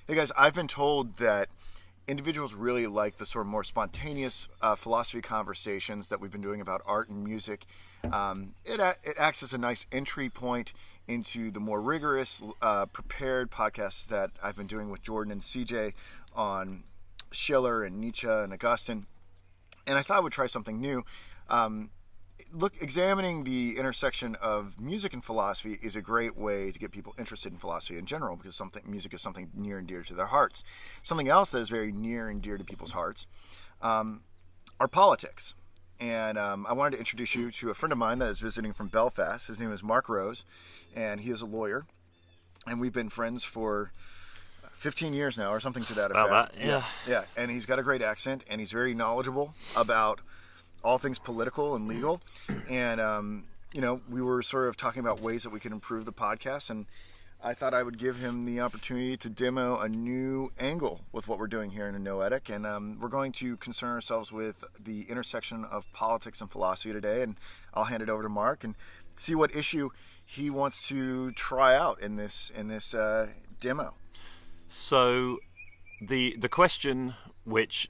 Hey guys, I've been told that individuals really like the sort of more spontaneous philosophy conversations that we've been doing about art and music. It acts as a nice entry point into the more rigorous, prepared podcasts that I've been doing with Jordan and CJ on Schiller and Nietzsche and Augustine. And I thought I would try something new. Examining the intersection of music and philosophy is a great way to get people interested in philosophy in general, because music is something near and dear to their hearts. Something else that is very near and dear to people's hearts are politics. And I wanted to introduce you to a friend of mine that is visiting from Belfast. His name is Mark Rose, and he is a lawyer. And we've been friends for 15 years now, or something to that effect. About that, Yeah. And he's got a great accent, and he's very knowledgeable about all things political and legal. And, we were sort of talking about ways that we could improve the podcast, and I thought I would give him the opportunity to demo a new angle with what we're doing here in Noetic. And we're going to concern ourselves with the intersection of politics and philosophy today, and I'll hand it over to Mark and see what issue he wants to try out in this demo. So the question which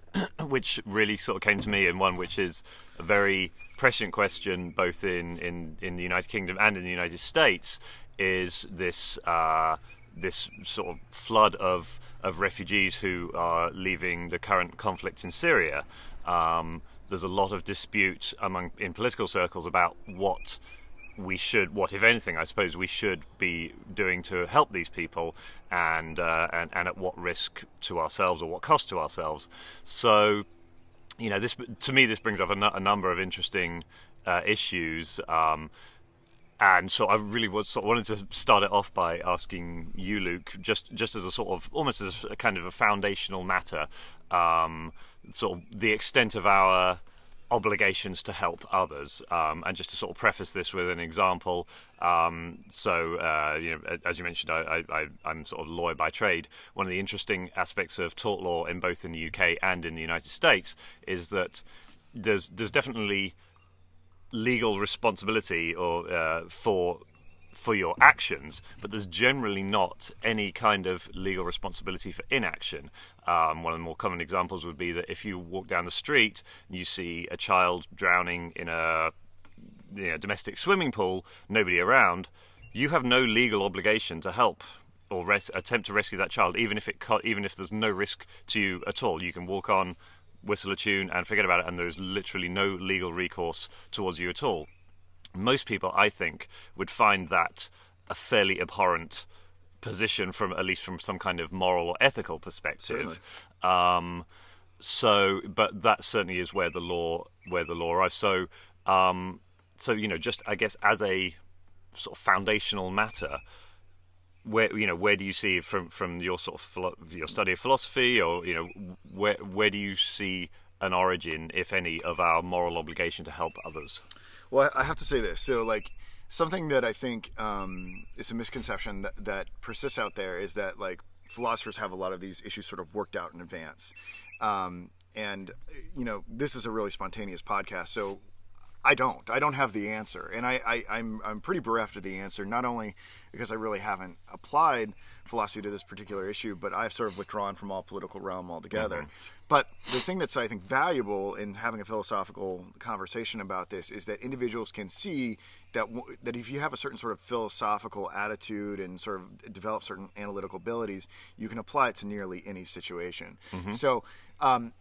really sort of came to me, and one which is a very prescient question both in the United Kingdom and in the United States, is this sort of flood of refugees who are leaving the current conflict in Syria. There's a lot of dispute in political circles about what if anything, I suppose we should be doing to help these people, and at what risk to ourselves or what cost to ourselves. So, this brings up a number of interesting issues. And so I really wanted to start it off by asking you, Luke, just as a sort of, almost as a kind of a foundational matter, sort of the extent of our obligations to help others, and just to sort of preface this with an example. As you mentioned, I'm sort of a lawyer by trade. One of the interesting aspects of tort law in both in the UK and in the United States is that there's definitely legal responsibility or for your actions, but there's generally not any kind of legal responsibility for inaction. One of the more common examples would be that if you walk down the street and you see a child drowning in a domestic swimming pool, nobody around, you have no legal obligation to help or attempt to rescue that child, even if there's no risk to you at all. You can walk on, whistle a tune, and forget about it, and there's literally no legal recourse towards you at all. Most people, I think, would find that a fairly abhorrent position, at least from some kind of moral or ethical perspective. But that certainly is where the law arrives. So, just I guess as a sort of foundational matter, where do you see from your sort of your study of philosophy, or where do you see an origin, if any, of our moral obligation to help others? Well, I have to say this. So, something that I think is a misconception that persists out there is that, philosophers have a lot of these issues sort of worked out in advance. This is a really spontaneous podcast, so I don't have the answer. And I'm pretty bereft of the answer, not only because I really haven't applied philosophy to this particular issue, but I've sort of withdrawn from all political realm altogether. Mm-hmm. But the thing that's, I think, valuable in having a philosophical conversation about this is that individuals can see that if you have a certain sort of philosophical attitude and sort of develop certain analytical abilities, you can apply it to nearly any situation. Mm-hmm. So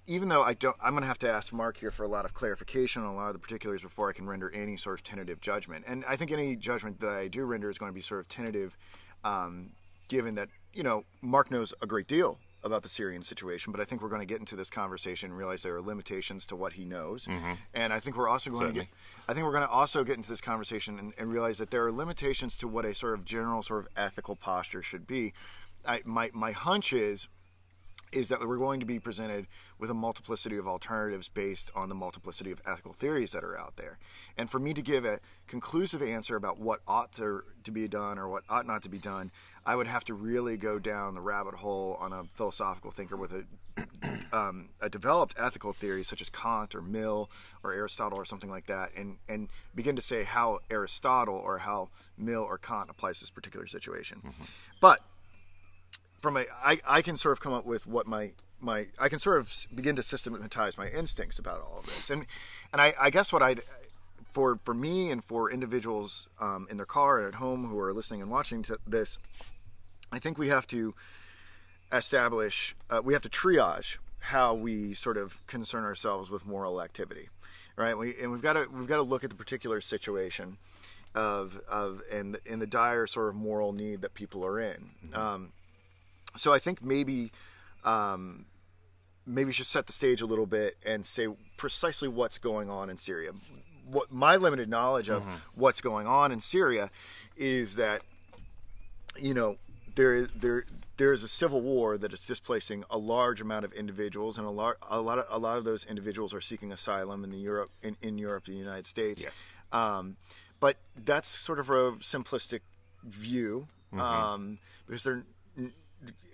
even though I'm going to have to ask Mark here for a lot of clarification on a lot of the particulars before I can render any sort of tentative judgment. And I think any judgment that I do render is going to be sort of tentative, given that, Mark knows a great deal about the Syrian situation, but I think we're going to get into this conversation and realize there are limitations to what he knows. Mm-hmm. And I think we're also going to also get into this conversation and realize that there are limitations to what a sort of general sort of ethical posture should be. My hunch is that we're going to be presented with a multiplicity of alternatives based on the multiplicity of ethical theories that are out there. And for me to give a conclusive answer about what ought to be done or what ought not to be done, I would have to really go down the rabbit hole on a philosophical thinker with a developed ethical theory such as Kant or Mill or Aristotle or something like that, and begin to say how Aristotle or how Mill or Kant applies to this particular situation. Mm-hmm. But I can sort of come up with what my I can sort of begin to systematize my instincts about all of this, and I guess what I'd for me and for individuals in their car and at home who are listening and watching to this, I think we have to establish we have to triage how we sort of concern ourselves with moral activity, right? We've got to look at the particular situation of and the dire sort of moral need that people are in. So I think maybe we should set the stage a little bit and say precisely what's going on in Syria. What my limited knowledge of what's going on in Syria is that, you know, there's a civil war that is displacing a large amount of individuals, and a lot of those individuals are seeking asylum in Europe, the United States. Yes. But that's sort of a simplistic view, because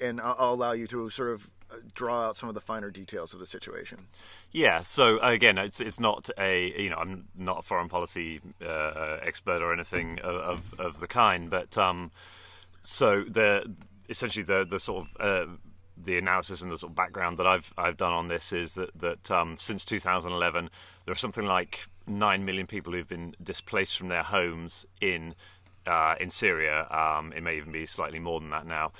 and I'll allow you to sort of draw out some of the finer details of the situation. Yeah. So again, it's not I'm not a foreign policy expert or anything of the kind, but so essentially the sort of the analysis and the sort of background that I've done on this is that since 2011 there are something like 9 million people who've been displaced from their homes in Syria. It may even be slightly more than that now.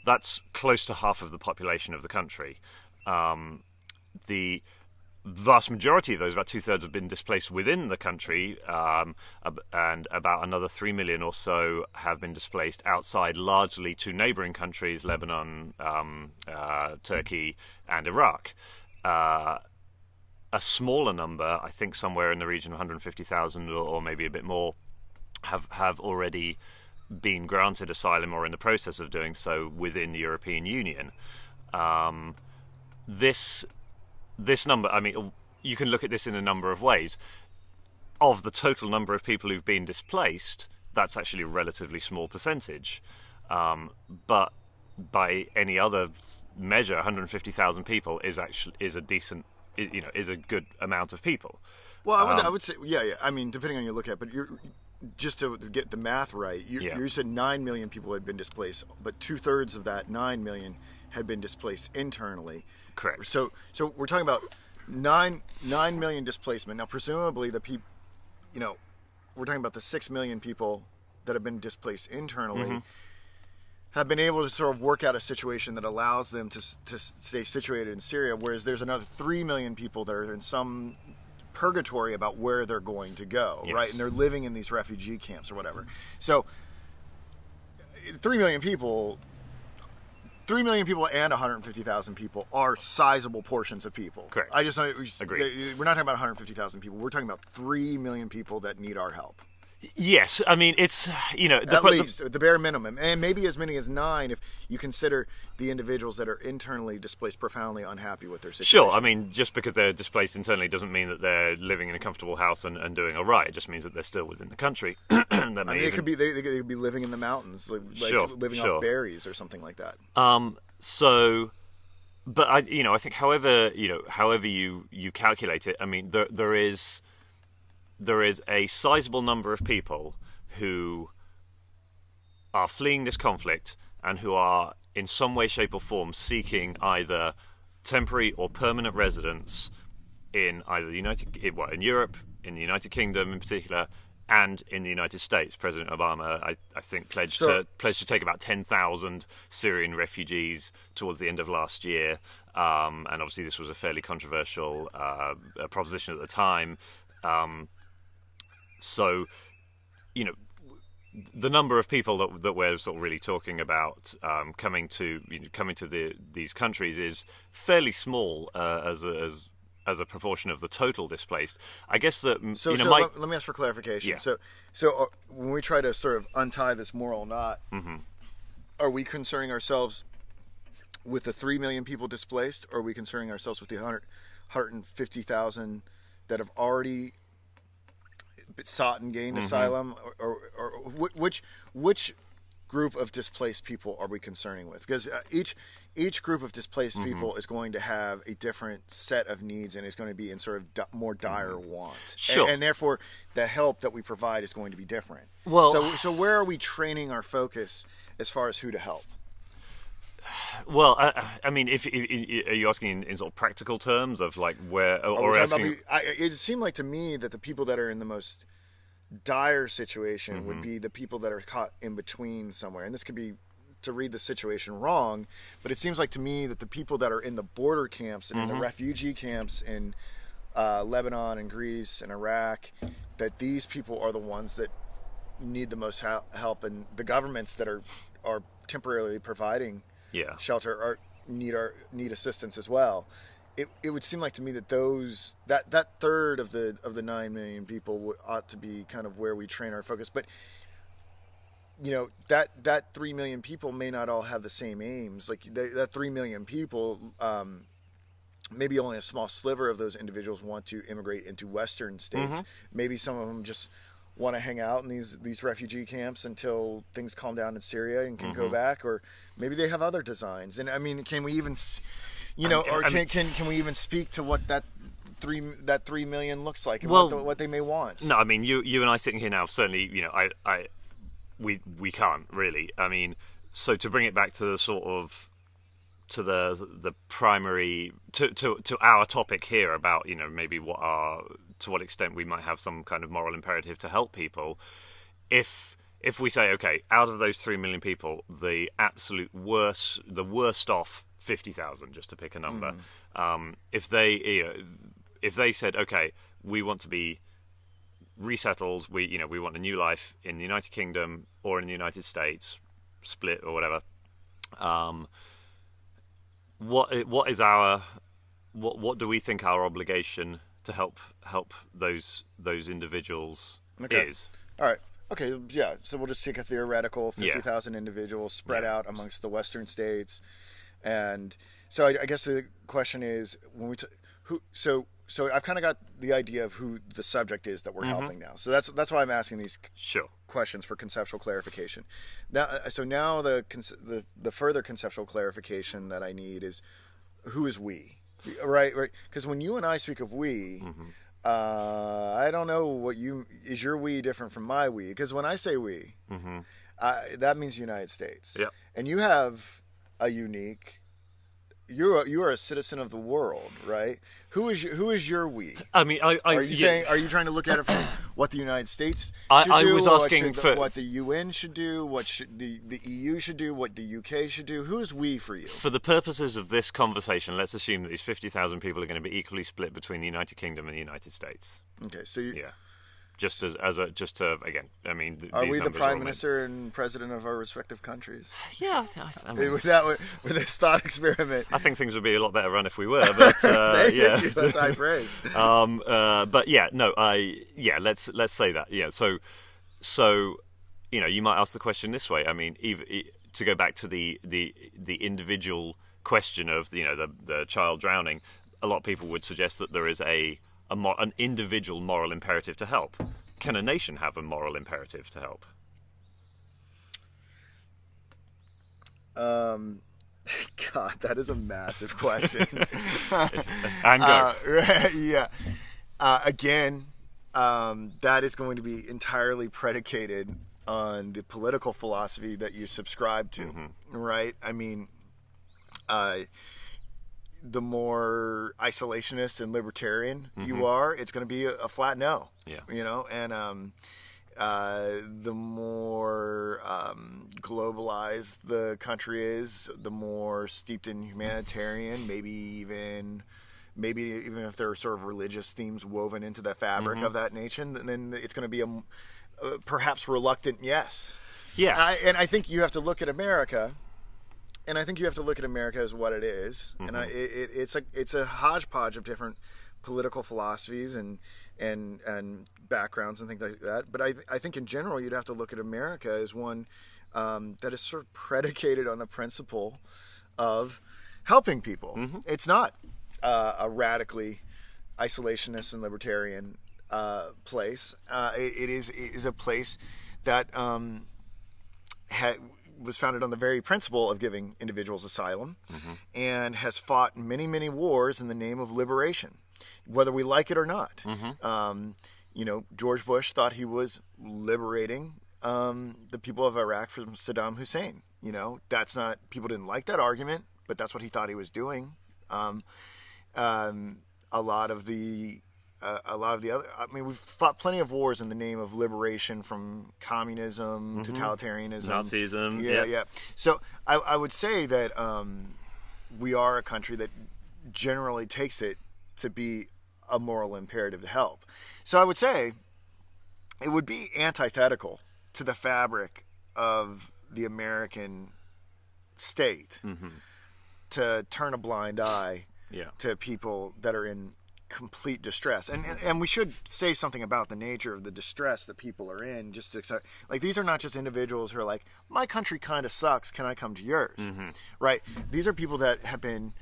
That's close to half of the population of the country. The vast majority of those, about 2/3, have been displaced within the country, and about another 3 million or so have been displaced outside, largely to neighbouring countries, Lebanon, Turkey, and Iraq. A smaller number, I think somewhere in the region of 150,000 or maybe a bit more, have already been granted asylum or in the process of doing so within the European Union. This number, I mean, you can look at this in a number of ways. Of the total number of people who've been displaced, that's actually a relatively small percentage. But by any other measure, 150,000 people is a good amount of people. Well, I would say, yeah. I mean, depending on your look at, but just to get the math right, you said 9 million people had been displaced, but 2/3 of that 9 million had been displaced internally. Correct. So we're talking about 9 million displacement. Now, presumably we're talking about the 6 million people that have been displaced internally have been able to sort of work out a situation that allows them to stay situated in Syria, whereas there's another 3 million people that are in some purgatory about where they're going to go, right? And they're living in these refugee camps or whatever. So 3 million people and 150,000 people are sizable portions of people. Correct. Agree. We're not talking about 150,000 people. We're talking about 3 million people that need our help. Yes, I mean, it's, at least the bare minimum, and maybe as many as 9 if you consider the individuals that are internally displaced, profoundly unhappy with their situation. Sure, I mean, just because they're displaced internally doesn't mean that they're living in a comfortable house and doing all right. It just means that they're still within the country. It could be they could be living in the mountains, living off berries or something like that. But I think however you calculate it, I mean, there is a sizable number of people who are fleeing this conflict and who are in some way, shape or form seeking either temporary or permanent residence in either in Europe, in the United Kingdom in particular, and in the United States. President Obama, I think, pledged to take about 10,000 Syrian refugees towards the end of last year. And obviously this was a fairly controversial proposition at the time. So, the number of people that we're sort of really talking about coming to these countries is fairly small as a proportion of the total displaced. I guess that let me ask for clarification. Yeah. So when we try to sort of untie this moral knot, are we concerning ourselves with the 3 million people displaced, or are we concerning ourselves with the 150,000 that have already sought and gained asylum, or which group of displaced people are we concerning with? Because each group of displaced people is going to have a different set of needs and is going to be in sort of more dire want. Sure. And therefore, the help that we provide is going to be different. Well, so where are we training our focus as far as who to help? Well, I mean, if are you asking in sort of practical terms of like where, or asking? It seemed like to me that the people that are in the most dire situation would be the people that are caught in between somewhere, and this could be to read the situation wrong, but it seems like to me that the people that are in the border camps and in the refugee camps in Lebanon and Greece and Iraq, that these people are the ones that need the most help, and the governments that are temporarily providing shelter need assistance as well. It would seem like to me that that third of the 9 million people ought to be kind of where we train our focus. But that 3 million people may not all have the same aims. Like that 3 million people, maybe only a small sliver of those individuals want to immigrate into Western states. Maybe some of them just want to hang out in these refugee camps until things calm down in Syria and can go back, or maybe they have other designs. And I mean, can we even, can we even speak to what that 3 million looks like and what they may want? No, I mean, you and I sitting here now, certainly, we can't really. I mean, so to bring it back to the sort of to the primary to our topic here about maybe to what extent we might have some kind of moral imperative to help people. If we say, okay, out of those 3 million people, the absolute worst off 50,000, just to pick a number, if they said, okay, we want to be resettled, we want a new life in the United Kingdom or in the United States, split or whatever, what do we think our obligation to help those individuals is? All right. Okay. Yeah. So we'll just take a theoretical 50,000 individuals spread out amongst the Western states, and so I guess the question is when we so I've kind of got the idea of who the subject is that we're helping now. So that's why I'm asking these questions for conceptual clarification. Now, the further conceptual clarification that I need is who is we. Right. Because when you and I speak of we, I don't know is your we different from my we? Because when I say we, that means United States. Yep. And you have a unique. You are a citizen of the world, right? Who is your we? I mean, are you trying to look at it from what the United States should do? I was asking what the UN should do, what should the EU should do, what the UK should do. Who's we for you? For the purposes of this conversation, let's assume that these 50,000 people are going to be equally split between the United Kingdom and the United States. Okay, so just to again, I mean, are we the prime minister and president of our respective countries? Yeah, I mean, with this thought experiment, I think things would be a lot better run if we were. But that's high praise. But let's say that. Yeah, so you might ask the question this way. I mean, to go back to the individual question of the child drowning, a lot of people would suggest that there is an individual moral imperative to help. Can a nation have a moral imperative to help? God, that is a massive question. And go. Yeah. Again, that is going to be entirely predicated on the political philosophy that you subscribe to, right? I mean, the more isolationist and libertarian you are, it's going to be a flat no. Yeah. And the more globalized the country is, the more steeped in humanitarian, maybe even if there are sort of religious themes woven into the fabric of that nation, then it's going to be a perhaps reluctant yes. Yeah. And I think you have to look at America. And I think you have to look at America as what it is, and it's a hodgepodge of different political philosophies and backgrounds and things like that. But I think in general you'd have to look at America as one that is sort of predicated on the principle of helping people. It's not a radically isolationist and libertarian place. It is a place that was founded on the very principle of giving individuals asylum and has fought many, many wars in the name of liberation, whether we like it or not. George Bush thought he was liberating the people of Iraq from Saddam Hussein. That's not, people didn't like that argument, but that's what he thought he was doing. A lot of the other, I mean, we've fought plenty of wars in the name of liberation from communism, totalitarianism, Nazism. Yeah. So I would say that we are a country that generally takes it to be a moral imperative to help. So I would say it would be antithetical to the fabric of the American state to turn a blind eye to people that are in complete distress. And we should say something about the nature of the distress that people are in. Just to accept, like, these are not just individuals who are like, my country kind of sucks, can I come to yours? Right? These are people that have been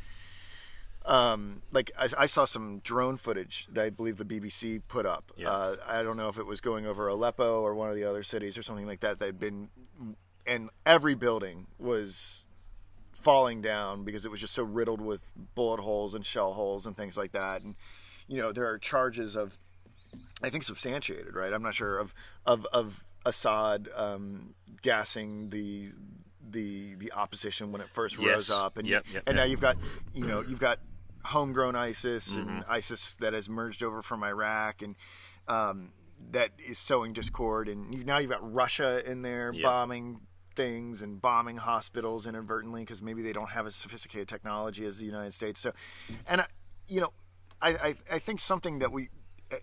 like, I saw some drone footage that I believe the BBC put up. I don't know if it was going over Aleppo or one of the other cities or something like that. They'd been, and every building was falling down because it was just so riddled with bullet holes and shell holes and things like that. And there are charges of, I think, substantiated, right? I'm not sure, of Assad gassing the opposition when it first rose up, and now you've got homegrown ISIS and ISIS that has merged over from Iraq, and that is sowing discord, and now you've got Russia in there bombing things and bombing hospitals inadvertently because maybe they don't have as sophisticated technology as the United States. So, and I think something that we,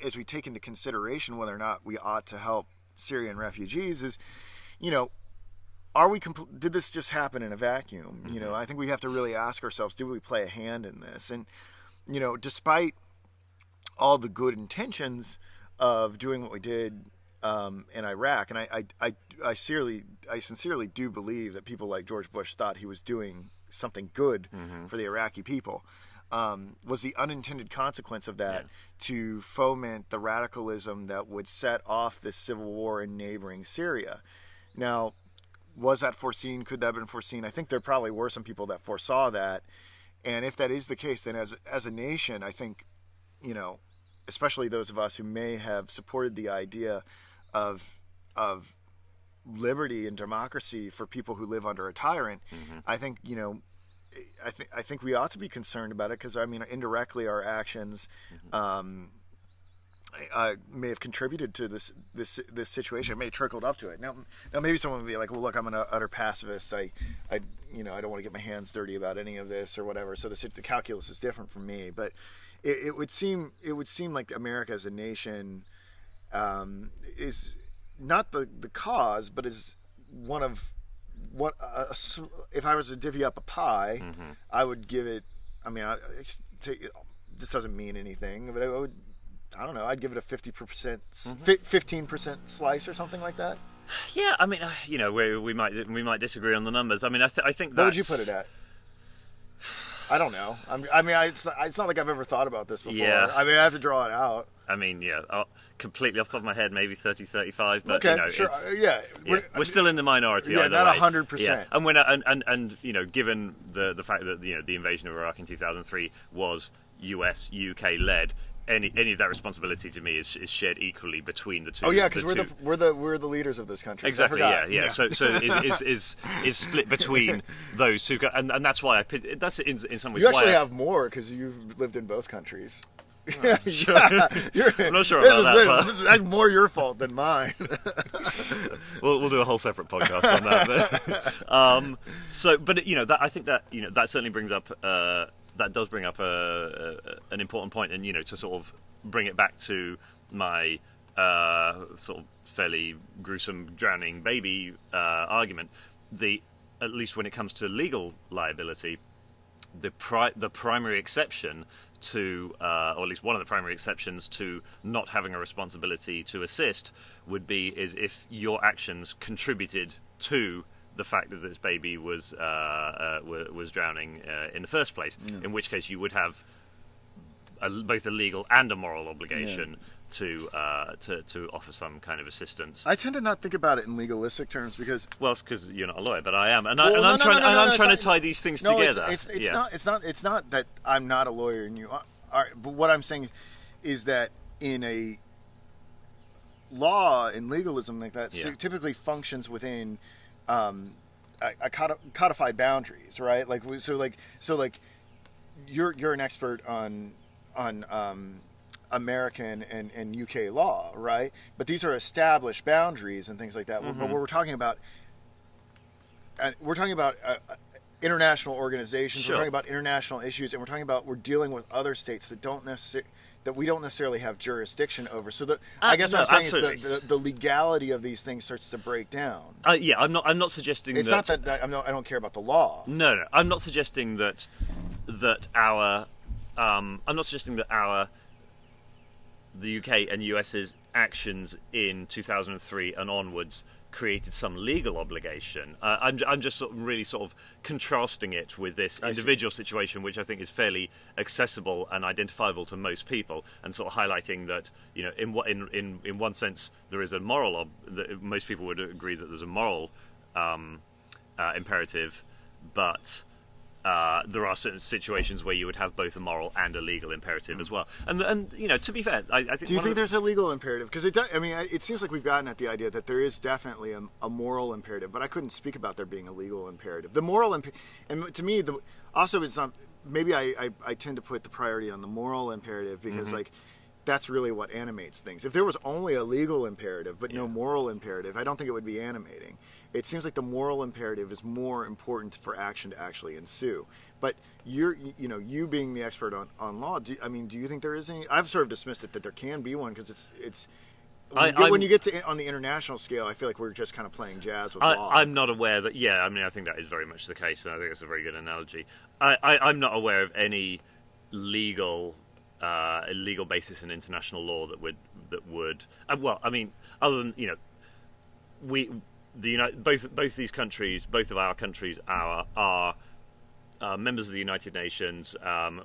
as we take into consideration whether or not we ought to help Syrian refugees, is, did this just happen in a vacuum? I think we have to really ask ourselves, do we play a hand in this? And, despite all the good intentions of doing what we did in Iraq, and I sincerely do believe that people like George Bush thought he was doing something good for the Iraqi people, was the unintended consequence of that to foment the radicalism that would set off this civil war in neighboring Syria. Now, was that foreseen? Could that have been foreseen? I think there probably were some people that foresaw that. And if that is the case, then as a nation, I think, especially those of us who may have supported the idea of liberty and democracy for people who live under a tyrant, I think, I think we ought to be concerned about it, because, I mean, indirectly our actions may have contributed to this situation. It may have trickled up to it. Now maybe someone would be like, well, look, I'm an utter pacifist. I don't want to get my hands dirty about any of this or whatever. So the calculus is different from me. But it would seem like America as a nation is not the cause, but is one of what. If I was to divvy up a pie, I would give it. I mean, this doesn't mean anything, but I would. I don't know. I'd give it a 15% slice or something like that. Yeah, I mean, we might disagree on the numbers. I mean, I think that's... What would you put it at? I don't know. It's not like I've ever thought about this before. Yeah. I mean, I have to draw it out. I mean, completely off the top of my head, maybe 30-35. But okay, sure. We're still in the minority. Yeah, not 100%. Yeah. And given the fact that the invasion of Iraq in 2003 was US, UK led. Any of that responsibility to me is shared equally between the two. Oh yeah, because we're the leaders of this country. Exactly. Yeah. So is split between those two, and that's why that's in some ways. You actually have more because you've lived in both countries. Oh, sure. I'm not sure about that. This is more your fault than mine. We'll do a whole separate podcast on that. But I think that that certainly brings up. That does bring up an important point, and to sort of bring it back to my sort of fairly gruesome drowning baby argument. At least when it comes to legal liability, the primary exception to, or at least one of the primary exceptions to not having a responsibility to assist would be is if your actions contributed to the fact that this baby was drowning in the first place, in which case you would have both a legal and a moral obligation to offer some kind of assistance. I tend to not think about it in legalistic terms because it's because you're not a lawyer, but I am, I'm trying to tie these things together. It's not that I'm not a lawyer and you are, but what I'm saying is that in a law and legalism like that typically functions within codified boundaries, right? So you're an expert on American and UK law, right? But these are established boundaries and things like that. But we're talking about international organizations. Sure. We're talking about international issues, and we're dealing with other states that we don't necessarily have jurisdiction over. So I guess what I'm saying is the legality of these things starts to break down. Yeah, I'm not suggesting it's that. Not that I don't care about the law. No, I'm not suggesting that our the UK and US's actions in 2003 and onwards created some legal obligation. I'm just really contrasting it with this individual situation, which I think is fairly accessible and identifiable to most people, and sort of highlighting that, you know, in one sense there is a moral that most people would agree that there's a moral imperative, but there are certain situations where you would have both a moral and a legal imperative as well. And you know, to be fair, I think. Do you think there's a legal imperative? Because it seems like we've gotten at the idea that there is definitely a moral imperative, but I couldn't speak about there being a legal imperative. The moral and to me, also it's not. Maybe I tend to put the priority on the moral imperative because that's really what animates things. If there was only a legal imperative but no moral imperative, I don't think it would be animating. It seems like the moral imperative is more important for action to actually ensue. But you being the expert on law, do you think there is any? I've sort of dismissed it that there can be one because it's when you get to on the international scale, I feel like we're just kind of playing jazz with law. I'm not aware that. Yeah, I think that is very much the case, and I think that's a very good analogy. I'm not aware of any legal basis in international law that would other than, you know, both these countries, both of our countries are members of the United Nations.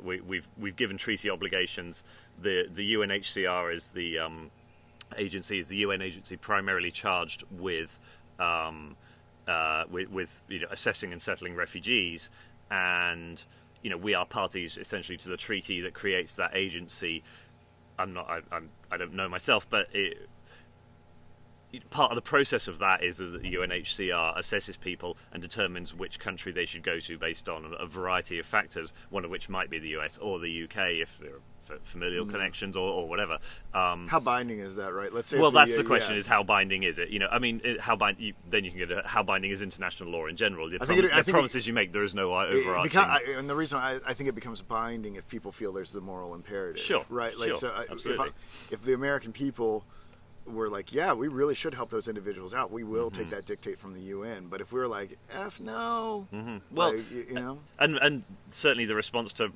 We've given treaty obligations. The UNHCR is the UN agency primarily charged with assessing and settling refugees, and you know, we are parties essentially to the treaty that creates that agency. I don't know myself, but part of the process of that is that the UNHCR assesses people and determines which country they should go to based on a variety of factors, one of which might be the US or the UK if there are familial connections or whatever. How binding is that, right? Let's say. Well, that's the question: is how binding is it? You know, then you can get how binding is international law in general. The promises you make, there is no overarching. And the reason I think it becomes binding if people feel there's the moral imperative. Sure. Right. Like, sure. Absolutely. If the American people were like, yeah, we really should help those individuals out, we will take that dictate from the UN. But if we were like, F no, well, you know, and certainly the response to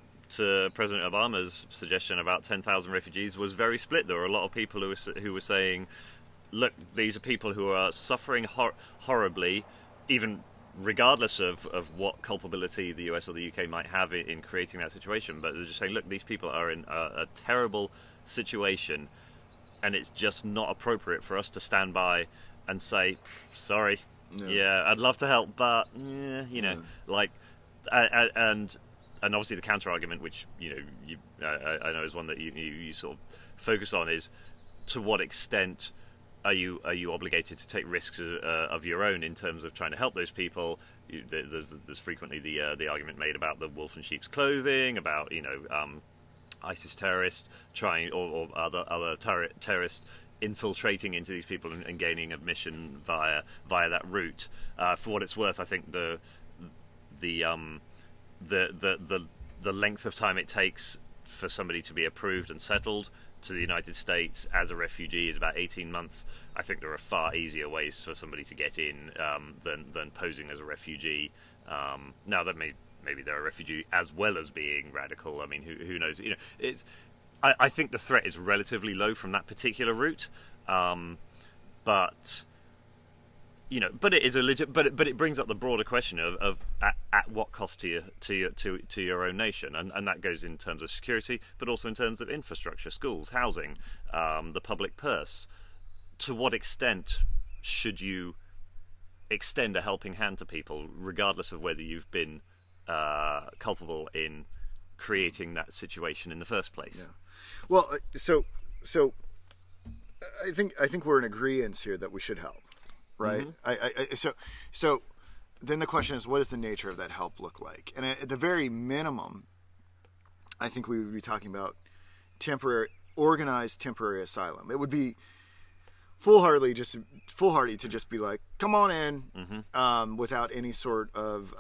President Obama's suggestion about 10,000 refugees was very split. There were a lot of people who were saying, look, these are people who are suffering horribly, even regardless of what culpability the US or the UK might have in creating that situation. But they're just saying, look, these people are in a terrible situation, and it's just not appropriate for us to stand by and say, sorry, I'd love to help, but, like, and obviously the counter-argument, which, I know is one that you sort of focus on, is to what extent are you obligated to take risks of your own in terms of trying to help those people? There's frequently the argument made about the wolf in sheep's clothing, about, ISIS terrorists trying or other terrorists infiltrating into these people and gaining admission via that route. For what it's worth, I think the length of time it takes for somebody to be approved and settled to the United States as a refugee is about 18 months. I think there are far easier ways for somebody to get in than posing as a refugee. Now that maybe they're a refugee as well as being radical. I mean, who knows? I think the threat is relatively low from that particular route, but it is but it brings up the broader question of at what cost to your own nation, and that goes in terms of security, but also in terms of infrastructure, schools, housing, the public purse. To what extent should you extend a helping hand to people, regardless of whether you've been culpable in creating that situation in the first place? Yeah. Well, so I think we're in agreement here that we should help, right? So then the question is, what does the nature of that help look like? And at the very minimum, I think we would be talking about organized temporary asylum. It would be foolhardy to just be like, come on in, without any sort of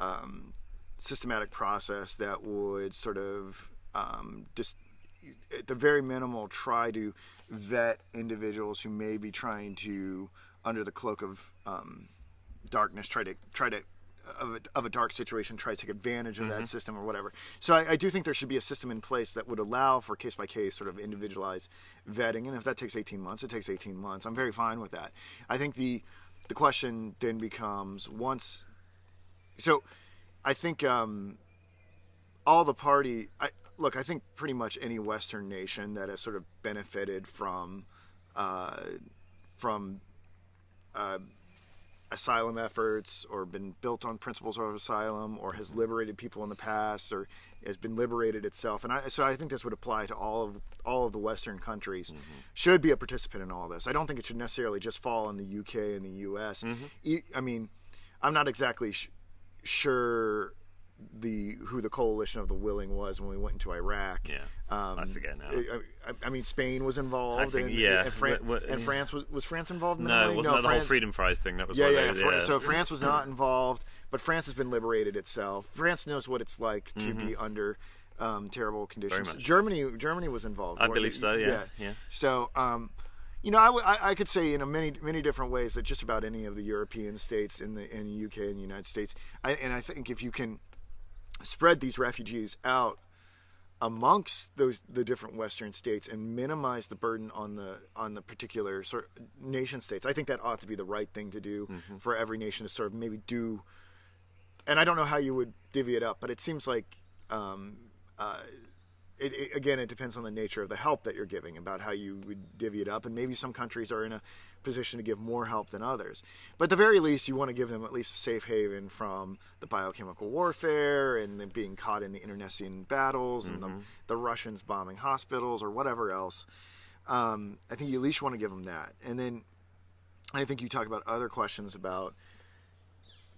systematic process that would sort of just, at the very minimal, try to vet individuals who may be trying to, under the cloak of darkness, try to of a dark situation, try to take advantage of that system or whatever. So I do think there should be a system in place that would allow for case by case sort of individualized vetting, and if that takes 18 months, it takes 18 months. I'm very fine with that. I think the question then becomes I think all the party. I think pretty much any Western nation that has sort of benefited from asylum efforts, or been built on principles of asylum, or has liberated people in the past, or has been liberated itself, and so I think this would apply to all of the Western countries. Should be a participant in all this. I don't think it should necessarily just fall on the UK and the US. I mean, I'm not exactly sure who the coalition of the willing was when we went into Iraq. Yeah, I forget now. I mean, Spain was involved. I think, and France was France involved? No, wasn't that the whole freedom fries thing? That was So France was not involved, but France has been liberated itself. France knows what it's like to be under terrible conditions. Germany was involved. I believe so. Yeah. So. I could say in many different ways that just about any of the European states in the UK and the United States, I think if you can spread these refugees out amongst the different Western states and minimize the burden on the particular sort of nation states, I think that ought to be the right thing to do for every nation to sort of maybe do. And I don't know how you would divvy it up, but it seems like it depends on the nature of the help that you're giving, about how you would divvy it up. And maybe some countries are in a position to give more help than others. But at the very least, you want to give them at least a safe haven from the biochemical warfare and them being caught in the internecine battles and the Russians bombing hospitals or whatever else. I think you at least want to give them that. And then I think you talk about other questions about,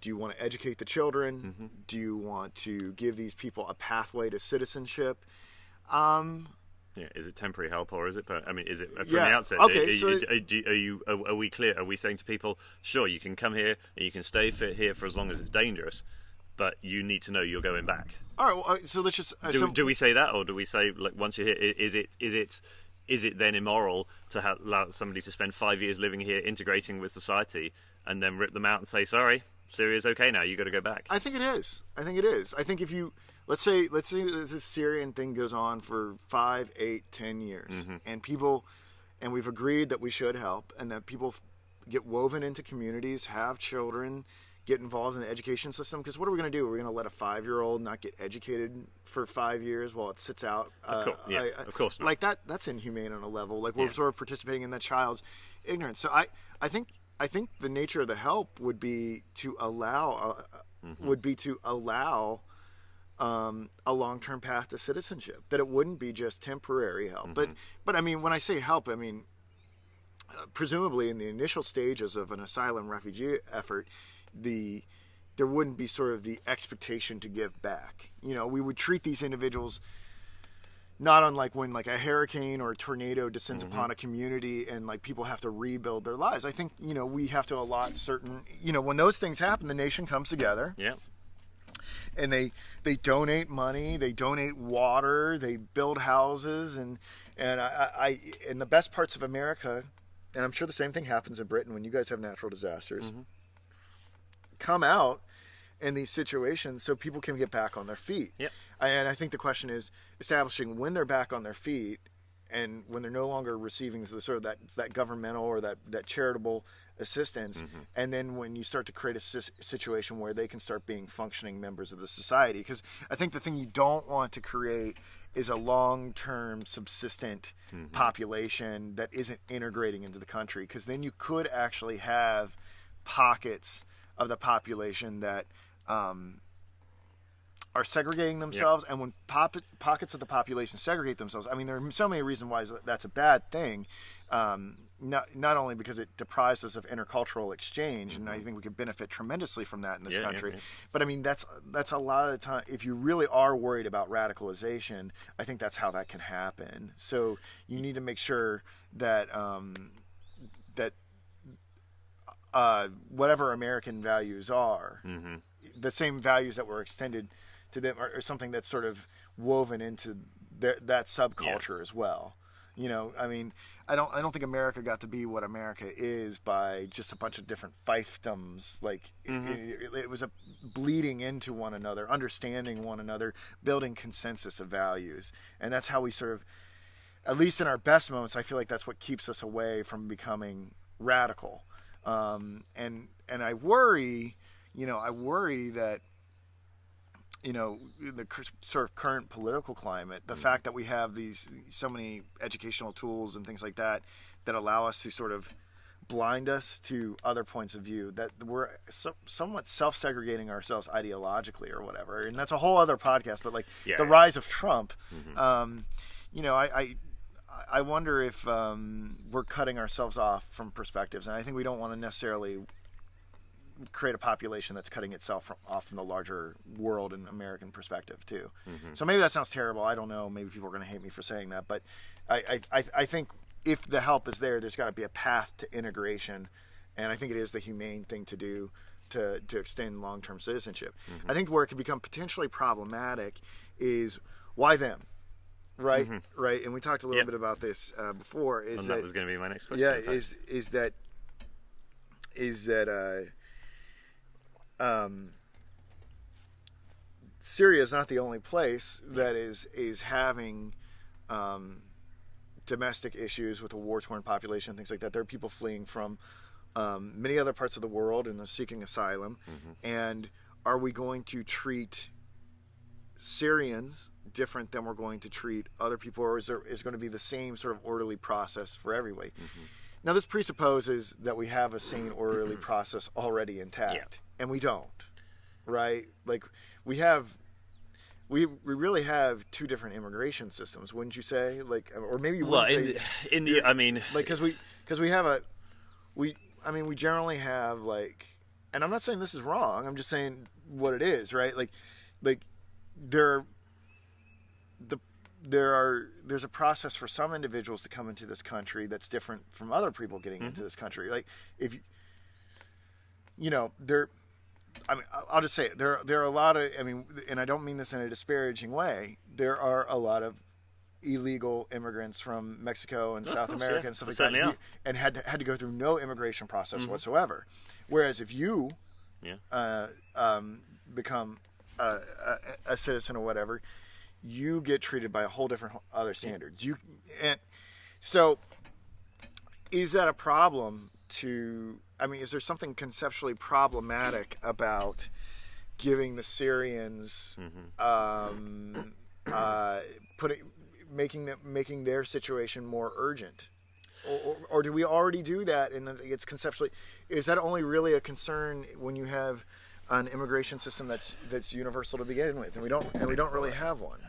do you want to educate the children? Do you want to give these people a pathway to citizenship? Is it temporary help, or is it? Is it from the outset? Okay, are we clear? Are we saying to people, sure, you can come here and you can stay here for as long as it's dangerous, but you need to know you're going back? All right. Well, so let's just do we say that, or do we say, like, once you're here, is it then immoral to allow somebody to spend 5 years living here, integrating with society, and then rip them out and say, sorry, Syria's okay now, you got to go back? I think it is. I think if you let's say this Syrian thing goes on for 5, 8, 10 years, and we've agreed that we should help, and that people get woven into communities, have children, get involved in the education system. Because what are we going to do? Are we going to let a 5-year-old not get educated for 5 years while it sits out? Of course not. Like that's inhumane on a level. Like we're sort of participating in that child's ignorance. So I think the nature of the help would be to allow a long-term path to citizenship. That it wouldn't be just temporary help. But I mean, when I say help, I mean presumably in the initial stages of an asylum refugee effort, there wouldn't be sort of the expectation to give back. We would treat these individuals not unlike when like a hurricane or a tornado descends upon a community and like people have to rebuild their lives. I think, we have to allot certain, when those things happen, the nation comes together. Yeah. And they donate money, they donate water, they build houses, and I in the best parts of America, and I'm sure the same thing happens in Britain when you guys have natural disasters, come out in these situations so people can get back on their feet. Yep. And I think the question is establishing when they're back on their feet and when they're no longer receiving the sort of that governmental or that charitable assistance, and then when you start to create a situation where they can start being functioning members of the society. Because I think the thing you don't want to create is a long-term subsistent population that isn't integrating into the country, because then you could actually have pockets of the population that are segregating themselves, and when pockets of the population segregate themselves, I mean, there are so many reasons why that's a bad thing. Not only because it deprives us of intercultural exchange, and I think we could benefit tremendously from that in this country. But I mean, that's a lot of the time. If you really are worried about radicalization, I think that's how that can happen. So you need to make sure that whatever American values are, the same values that were extended to them are something that's sort of woven into that subculture as well. You know, I mean, I don't think America got to be what America is by just a bunch of different fiefdoms. Like it was a bleeding into one another, understanding one another, building consensus of values, and that's how we sort of, at least in our best moments, I feel like that's what keeps us away from becoming radical. And I worry that, you know, the sort of current political climate, the fact that we have so many educational tools and things like that allow us to sort of blind us to other points of view, that we're somewhat self-segregating ourselves ideologically or whatever. And that's a whole other podcast, but like the rise of Trump, you know, I wonder if we're cutting ourselves off from perspectives, and I think we don't want to necessarily create a population that's cutting itself off from the larger world and American perspective too. So maybe that sounds terrible. I don't know. Maybe people are going to hate me for saying that, but I think if the help is there, there's got to be a path to integration, and I think it is the humane thing to do to extend long-term citizenship. I think where it can become potentially problematic is why them. Right, right, and we talked a little bit about this before. That was going to be my next question. Yeah, is that Syria is not the only place that is having domestic issues with a war-torn population and things like that. There are people fleeing from many other parts of the world and they're seeking asylum. And are we going to treat Syrians different than we're going to treat other people, or is going to be the same sort of orderly process for everybody? Now, this presupposes that we have a sane, orderly process already intact, and we don't, right? Like we really have two different immigration systems, wouldn't you say? Like, or maybe you wouldn't say. I mean, like because we generally have like, and I'm not saying this is wrong. I'm just saying what it is, right? Like there's a process for some individuals to come into this country that's different from other people getting into this country. Like if you know, I mean, I'll just say it. There are a lot of, I mean, and I don't mean this in a disparaging way. There are a lot of illegal immigrants from Mexico and South America and stuff like that, and had to go through no immigration process whatsoever. Whereas if you become a citizen or whatever, you get treated by a whole different other standards. And so is that a problem is there something conceptually problematic about giving the Syrians, making their situation more urgent? Or do we already do that? And it's conceptually, is that only really a concern when you have an immigration system that's universal to begin with, and we don't really have one?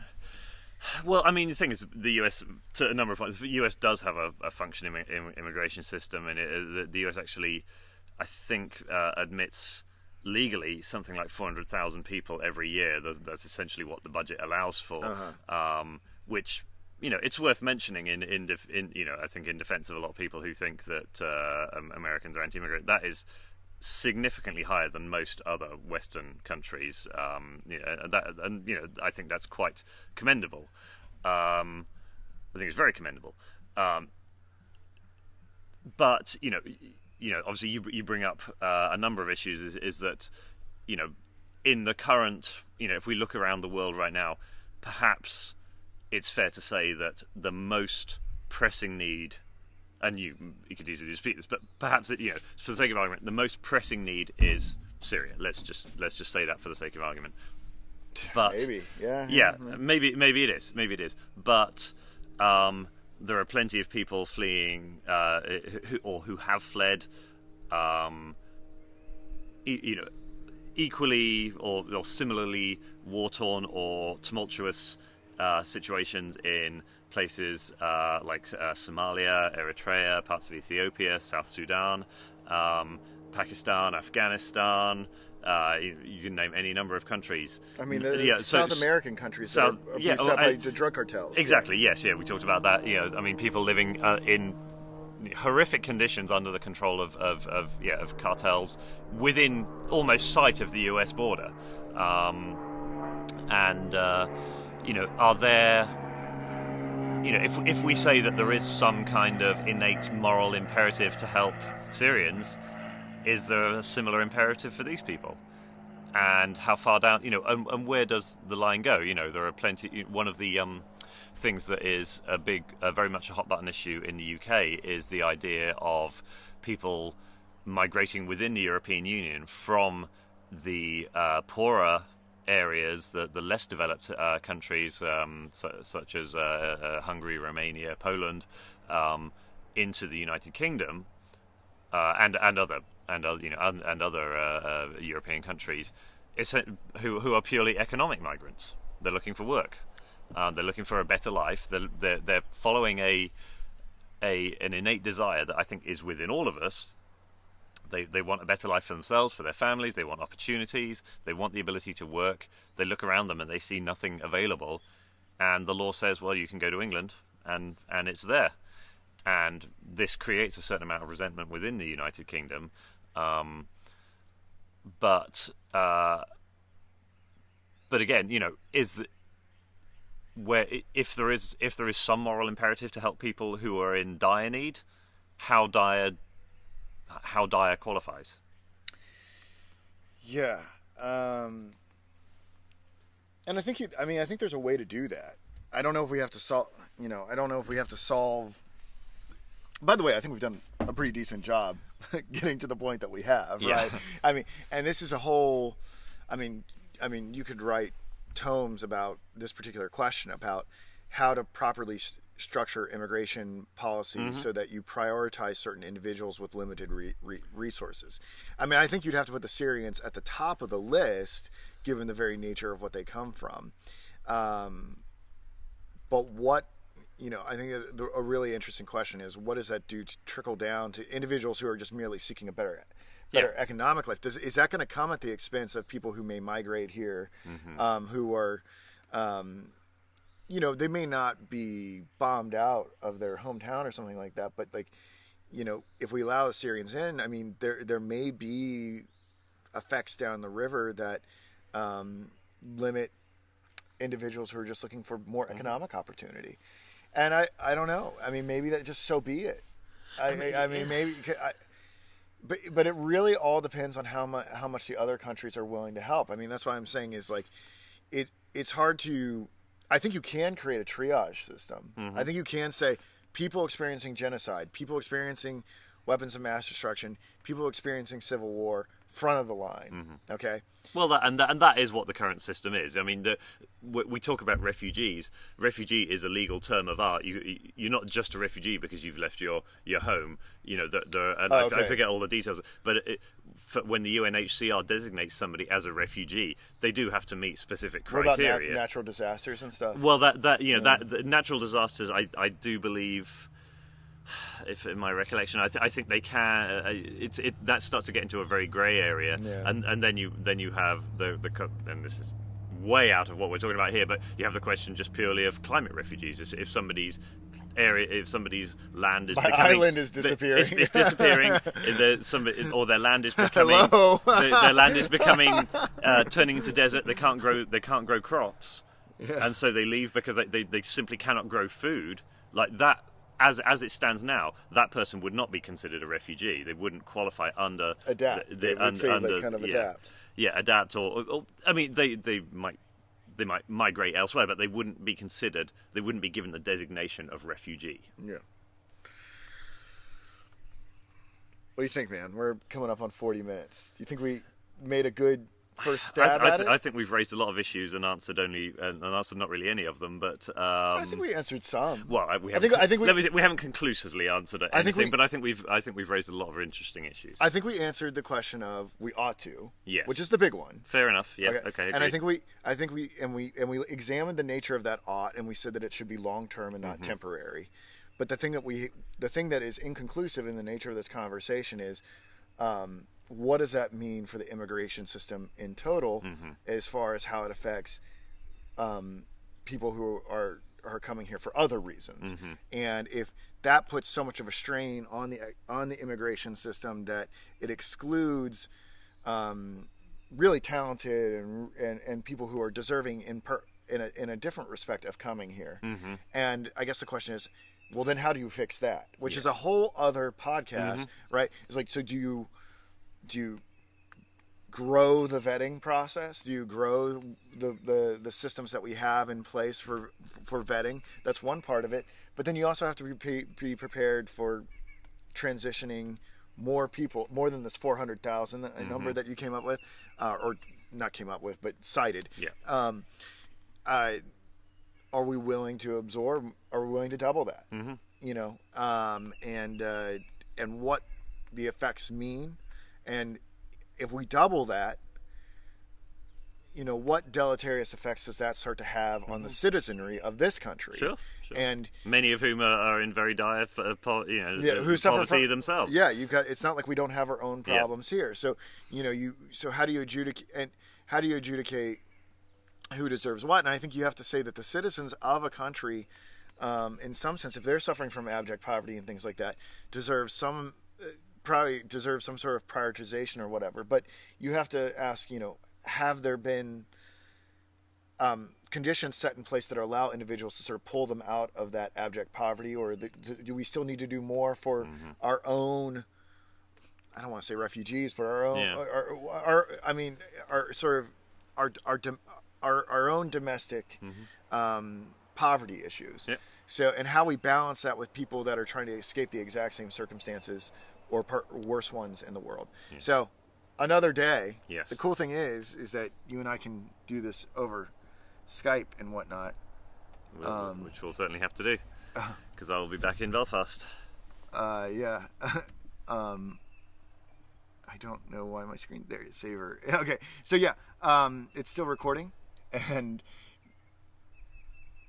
Well, I mean, the thing is, the U.S. to a number of points, the U.S. does have a functioning immigration system, and the U.S. actually, I think, admits legally something like 400,000 people every year. That's essentially what the budget allows for, which, you know, it's worth mentioning in you know, I think in defense of a lot of people who think that Americans are anti-immigrant. That is significantly higher than most other Western countries, you know, I think that's quite commendable. I think it's very commendable. But you know, obviously you bring up a number of issues. Is that, you know, in the current, you know, if we look around the world right now, perhaps it's fair to say that the most pressing need, and you could easily dispute this, but perhaps you know, for the sake of argument, the most pressing need is Syria. Let's just say that for the sake of argument. But maybe, maybe it is. But there are plenty of people fleeing, who have fled. You know, equally or similarly war-torn or tumultuous situations in places like Somalia, Eritrea, parts of Ethiopia, South Sudan, Pakistan, Afghanistan. You can name any number of countries. I mean, the South American countries that are beset by the drug cartels. Exactly. Yes. Yeah. We talked about that. I mean, people living in horrific conditions under the control of cartels within almost sight of the U.S. border. Are there? If we say that there is some kind of innate moral imperative to help Syrians, is there a similar imperative for these people? And how far down, and where does the line go? There are plenty. One of the things that is very much a hot button issue in the UK is the idea of people migrating within the European Union from the poorer areas, the less developed countries, such as Hungary, Romania, Poland, into the United Kingdom and other European countries, who are purely economic migrants. They're looking for work. They're looking for a better life. They're following an innate desire that I think is within all of us. They want a better life for themselves, for their families. They want opportunities. They want the ability to work. They look around them and they see nothing available. And the law says, well, you can go to England, and it's there. And this creates a certain amount of resentment within the United Kingdom. But again, if there is some moral imperative to help people who are in dire need, how dire qualifies? Yeah, and I think I think there's a way to do that. I don't know if we have to solve. I don't know if we have to solve. By the way, I think we've done a pretty decent job getting to the point that we have, right? I mean, and this is a whole. I mean, you could write tomes about this particular question about how to properly structure immigration policy so that you prioritize certain individuals with limited resources. I mean, I think you'd have to put the Syrians at the top of the list, given the very nature of what they come from. But what, I think a really interesting question is, what does that do to trickle down to individuals who are just merely seeking a better economic life? Is that going to come at the expense of people who may migrate here, who are, they may not be bombed out of their hometown or something like that, but if we allow the Syrians in, I mean, there may be effects down the river that limit individuals who are just looking for more economic opportunity. And I don't know. I mean, maybe that just so be it. But it really all depends on how much the other countries are willing to help. I mean, that's why I'm saying is it's hard to. I think you can create a triage system. I think you can say people experiencing genocide, people experiencing weapons of mass destruction, people experiencing civil war, front of the line. Okay. Well, that is what the current system is. I mean, we talk about refugees. Refugee is a legal term of art. You're not just a refugee because you've left your home. I forget all the details. But when the UNHCR designates somebody as a refugee, they do have to meet specific criteria. What about natural disasters and stuff? Well, that natural disasters, I do believe. If in my recollection, I think they can. That starts to get into a very grey area, and then you have the and this is way out of what we're talking about here, but you have the question just purely of climate refugees. If somebody's land is island is disappearing, it's disappearing, or their land is becoming their land is becoming turning into desert. They can't grow crops, and so they leave because they simply cannot grow food like that. As it stands now, that person would not be considered a refugee. They wouldn't qualify under adapt. Adapt. Yeah, adapt or I mean, they might migrate elsewhere, but they wouldn't be considered. They wouldn't be given the designation of refugee. Yeah. What do you think, man? We're coming up on 40 minutes. You think we made a good first stab at it? I think we've raised a lot of issues and answered not really any of them. But I think we answered some. Well, we haven't conclusively answered anything, but I think we've raised a lot of interesting issues. I think we answered the question of we ought to, yes, which is the big one. Fair enough. Yeah. Okay. And I think we examined the nature of that ought, and we said that it should be long term and not temporary. But the thing that is inconclusive in the nature of this conversation is, what does that mean for the immigration system in total, as far as how it affects people who are coming here for other reasons, and if that puts so much of a strain on the immigration system that it excludes really talented and people who are deserving in a different respect of coming here. And I guess the question is, well, then how do you fix that? Which is a whole other podcast, right? It's like, so do you grow the vetting process? Do you grow the systems that we have in place for vetting? That's one part of it. But then you also have to be prepared for transitioning more people, more than this 400,000, a number that you came up with, or not came up with, but cited. Yeah. Are we willing to absorb? Are we willing to double that? You know, and what the effects mean, and if we double that, you know, what deleterious effects does that start to have on the citizenry of this country? Sure. And many of whom are in very dire, who suffer poverty from, themselves. Yeah, you've got. It's not like we don't have our own problems here. So So how do you adjudicate who deserves what? And I think you have to say that the citizens of a country, in some sense, if they're suffering from abject poverty and things like that, probably deserve some sort of prioritization or whatever. But you have to ask, have there been conditions set in place that allow individuals to sort of pull them out of that abject poverty, or do we still need to do more for our own? I don't want to say refugees, but our own, our own domestic poverty issues. Yep. So, and how we balance that with people that are trying to escape the exact same circumstances or worse ones in the world. Yeah. So, another day. Yes. The cool thing is that you and I can do this over Skype and whatnot. Which we'll certainly have to do, because I will be back in Belfast. Yeah. I don't know why my screen there is saver. Okay, so yeah, it's still recording, and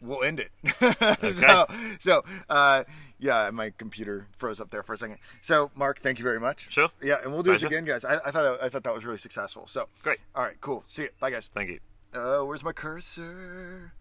we'll end it. Okay. So yeah, my computer froze up there for a second. So Mark, thank you very much. Sure. Yeah, and we'll do this again, guys. I thought that was really successful. So great. All right, cool. See you. Bye, guys. Thank you. Where's my cursor?